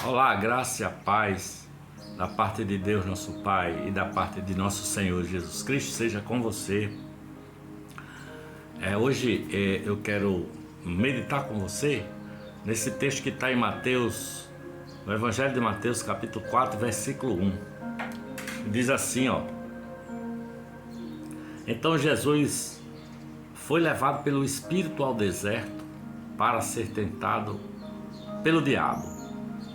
Olá, graça e a paz da parte de Deus nosso Pai e da parte de nosso Senhor Jesus Cristo seja com você. Hoje eu quero meditar com você nesse texto que está em Mateus, no Evangelho de Mateus, capítulo 4, versículo 1. Diz assim, ó: Então Jesus foi levado pelo Espírito ao deserto para ser tentado pelo diabo.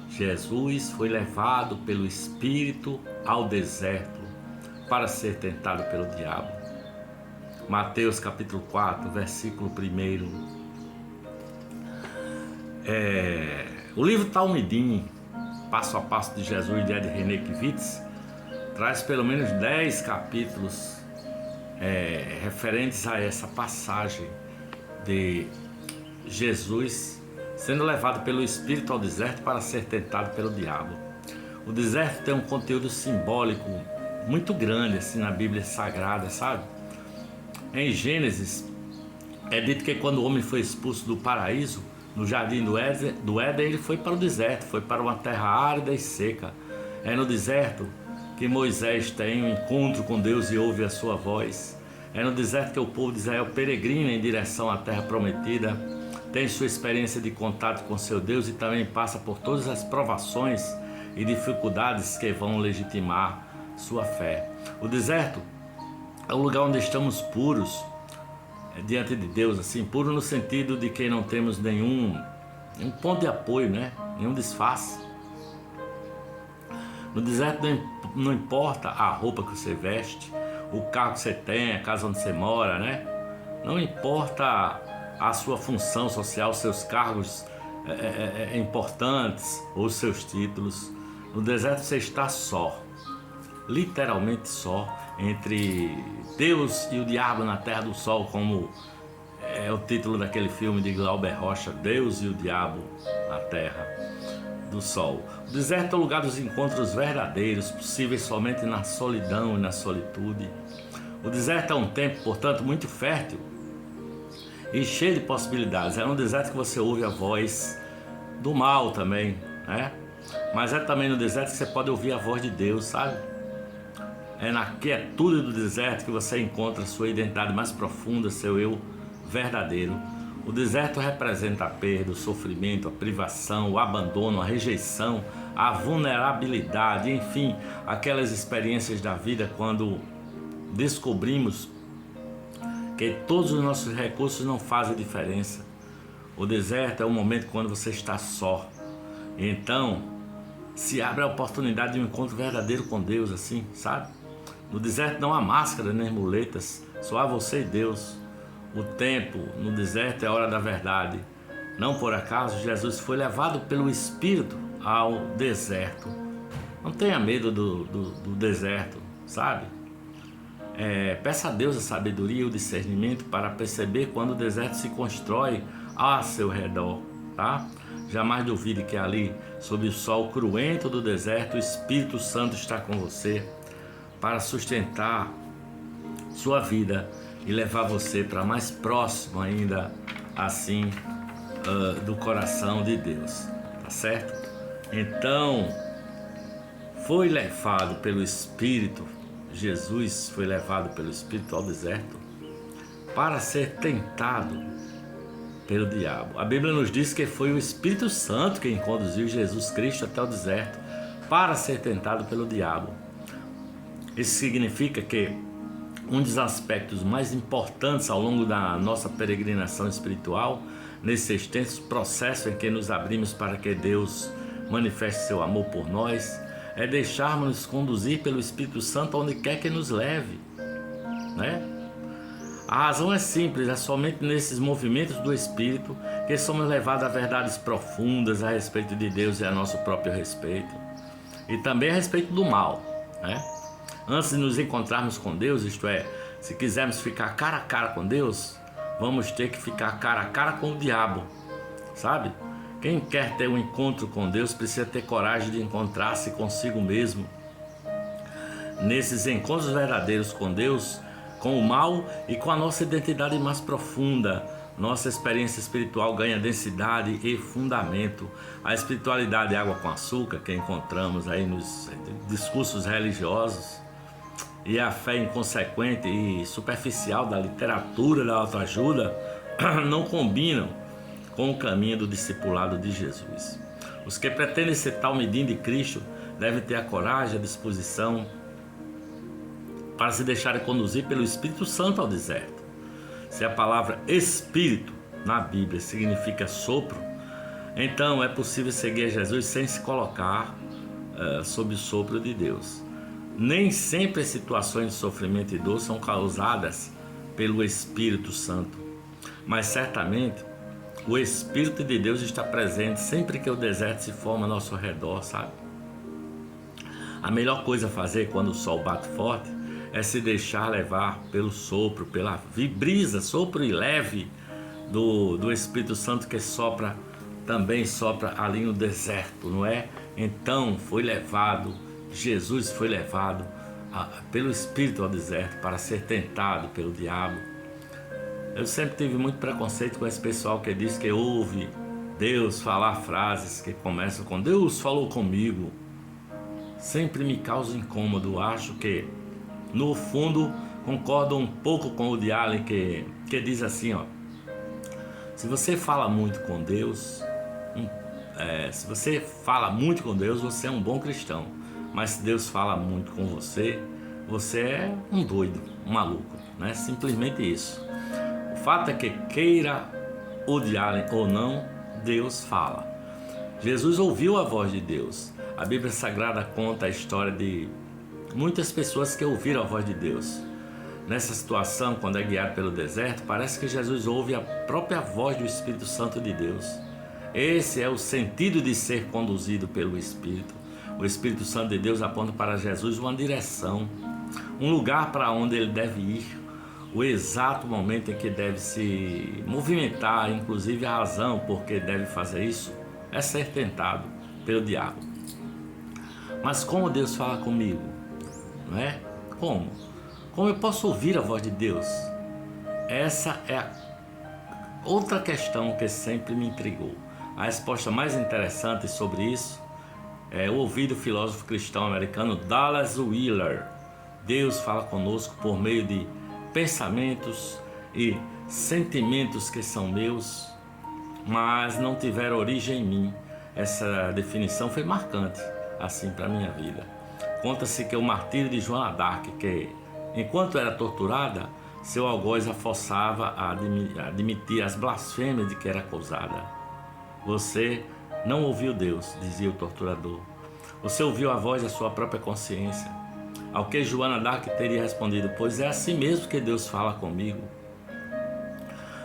Jesus foi levado pelo Espírito ao deserto para ser tentado pelo diabo. Mateus capítulo 4, versículo 1. O livro Talmidim, passo a passo de Jesus de Ed René Kivitz, traz pelo menos 10 capítulos referentes a essa passagem de Jesus sendo levado pelo Espírito ao deserto para ser tentado pelo diabo. O deserto tem um conteúdo simbólico muito grande assim na Bíblia Sagrada, sabe? Em Gênesis é dito que quando o homem foi expulso do paraíso, no jardim do Éden, ele foi para o deserto, foi para uma terra árida e seca. É no deserto que Moisés tem um encontro com Deus e ouve a sua voz. É no deserto que o povo de Israel peregrina em direção à terra prometida, tem sua experiência de contato com seu Deus e também passa por todas as provações e dificuldades que vão legitimar sua fé. O deserto é o lugar onde estamos puros diante de Deus, assim, puro no sentido de que não temos nenhum ponto de apoio, né? Nenhum disfarce. No deserto não importa a roupa que você veste, o carro que você tem, a casa onde você mora, né? Não importa a sua função social, seus cargos importantes ou seus títulos. No deserto você está só, literalmente só, entre Deus e o diabo na terra do sol, como é o título daquele filme de Glauber Rocha, Deus e o Diabo na terra do sol. O deserto é o lugar dos encontros verdadeiros, possíveis somente na solidão e na solitude. O deserto é um tempo, portanto, muito fértil e cheio de possibilidades. É no deserto que você ouve a voz do mal também, né? Mas é também no deserto que você pode ouvir a voz de Deus, sabe? É na quietude do deserto que você encontra a sua identidade mais profunda, seu eu verdadeiro. O deserto representa a perda, o sofrimento, a privação, o abandono, a rejeição, a vulnerabilidade, enfim, aquelas experiências da vida quando descobrimos que todos os nossos recursos não fazem diferença. O deserto é o momento quando você está só. Então, se abre a oportunidade de um encontro verdadeiro com Deus, assim, sabe? No deserto não há máscara nem muletas, só há você e Deus. O tempo no deserto é a hora da verdade. Não por acaso Jesus foi levado pelo Espírito ao deserto. Não tenha medo do deserto, sabe? Peça a Deus a sabedoria e o discernimento para perceber quando o deserto se constrói ao seu redor, tá? Jamais duvide que ali, sob o sol cruento do deserto, o Espírito Santo está com você para sustentar sua vida e levar você para mais próximo ainda, assim, do coração de Deus, tá certo? Então, foi levado pelo Espírito, Jesus foi levado pelo Espírito ao deserto para ser tentado pelo diabo. A Bíblia nos diz que foi o Espírito Santo quem conduziu Jesus Cristo até o deserto para ser tentado pelo diabo. Isso significa que um dos aspectos mais importantes ao longo da nossa peregrinação espiritual, nesse extenso processo em que nos abrimos para que Deus manifeste seu amor por nós, é deixarmos-nos conduzir pelo Espírito Santo onde quer que nos leve, né? A razão é simples, é somente nesses movimentos do Espírito que somos levados a verdades profundas a respeito de Deus e a nosso próprio respeito. E também a respeito do mal, né? Antes de nos encontrarmos com Deus, isto é, se quisermos ficar cara a cara com Deus, vamos ter que ficar cara a cara com o diabo, sabe? Quem quer ter um encontro com Deus precisa ter coragem de encontrar-se consigo mesmo. Nesses encontros verdadeiros com Deus, com o mal e com a nossa identidade mais profunda, nossa experiência espiritual ganha densidade e fundamento. A espiritualidade água com açúcar, que encontramos aí nos discursos religiosos, e a fé inconsequente e superficial da literatura da autoajuda não combinam com o caminho do discipulado de Jesus. Os que pretendem ser talmidim de Cristo devem ter a coragem e a disposição para se deixarem conduzir pelo Espírito Santo ao deserto. Se a palavra Espírito na Bíblia significa sopro, então é possível seguir a Jesus sem se colocar sob o sopro de Deus. Nem sempre as situações de sofrimento e dor são causadas pelo Espírito Santo, mas certamente o Espírito de Deus está presente sempre que o deserto se forma ao nosso redor, sabe? A melhor coisa a fazer quando o sol bate forte é se deixar levar pelo sopro, pela brisa, sopro e leve do Espírito Santo que também sopra ali no deserto, não é? Então Jesus foi levado pelo Espírito ao deserto para ser tentado pelo diabo. Eu sempre tive muito preconceito com esse pessoal que diz que ouve Deus falar frases que começam com Deus falou comigo. Sempre me causa incômodo. Acho que no fundo concordo um pouco com o de Allen que diz assim, ó: se você fala muito com Deus, você é um bom cristão. Mas se Deus fala muito com você, você é um doido, um maluco, né? Simplesmente isso. O fato é que queira odiarem ou não, Deus fala. Jesus ouviu a voz de Deus. A Bíblia Sagrada conta a história de muitas pessoas que ouviram a voz de Deus. Nessa situação, quando é guiado pelo deserto, parece que Jesus ouve a própria voz do Espírito Santo de Deus. Esse é o sentido de ser conduzido pelo Espírito. O Espírito Santo de Deus aponta para Jesus uma direção, um lugar para onde ele deve ir, o exato momento em que deve se movimentar, inclusive a razão por que deve fazer isso é ser tentado pelo diabo. Mas como Deus fala comigo? Não é? Como? Como eu posso ouvir a voz de Deus? Essa é a outra questão que sempre me intrigou. A resposta mais interessante sobre isso é ouvir do filósofo cristão americano Dallas Willard. Deus fala conosco por meio de pensamentos e sentimentos que são meus, mas não tiveram origem em mim. Essa definição foi marcante assim para a minha vida. Conta-se que o martírio de Joana d'Arc, que enquanto era torturada, seu algoz a forçava a admitir as blasfêmias de que era acusada. Você não ouviu Deus, dizia o torturador. Você ouviu a voz da sua própria consciência. Ao que Joana d'Arc teria respondido: pois é assim mesmo que Deus fala comigo.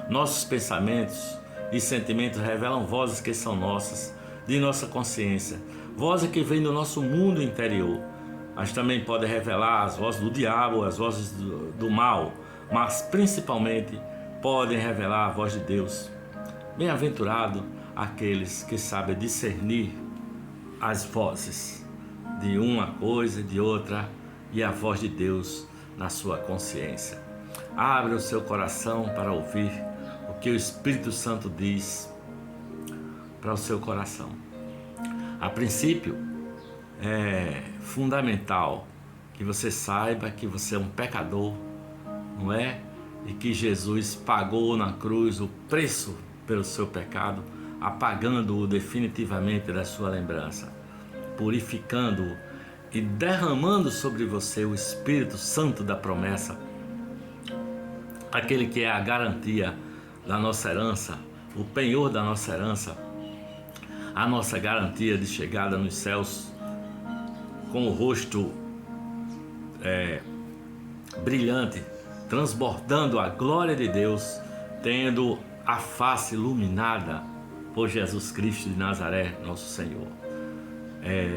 Nossos pensamentos e sentimentos revelam vozes que são nossas, de nossa consciência, vozes que vêm do nosso mundo interior. Mas também podem revelar as vozes do diabo, as vozes do mal, mas principalmente podem revelar a voz de Deus. Bem-aventurado aqueles que sabem discernir as vozes de uma coisa e de outra e a voz de Deus na sua consciência. Abra o seu coração para ouvir o que o Espírito Santo diz para o seu coração. A princípio, é fundamental que você saiba que você é um pecador, não é? E que Jesus pagou na cruz o preço pelo seu pecado, apagando-o definitivamente da sua lembrança, purificando-o e derramando sobre você o Espírito Santo da promessa, aquele que é a garantia da nossa herança, o penhor da nossa herança, a nossa garantia de chegada nos céus com o rosto brilhante, transbordando a glória de Deus, tendo a face iluminada por Jesus Cristo de Nazaré, nosso Senhor.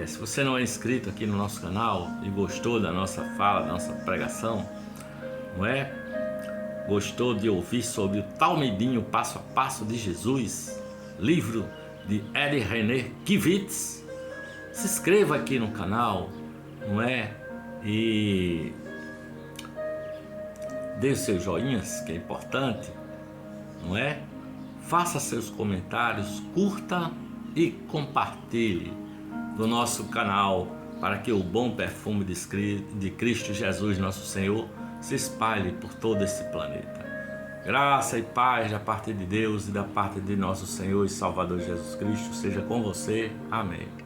Se você não é inscrito aqui no nosso canal e gostou da nossa fala, da nossa pregação, não é? Gostou de ouvir sobre o talmidinho passo a passo de Jesus, livro de Ed René Kivitz, se inscreva aqui no canal, não é? E dê os seus joinhas, que é importante, não é? faça seus comentários, curta e compartilhe no nosso canal para que o bom perfume de Cristo Jesus, nosso Senhor, se espalhe por todo esse planeta. Graça e paz da parte de Deus e da parte de nosso Senhor e Salvador Jesus Cristo seja com você. Amém.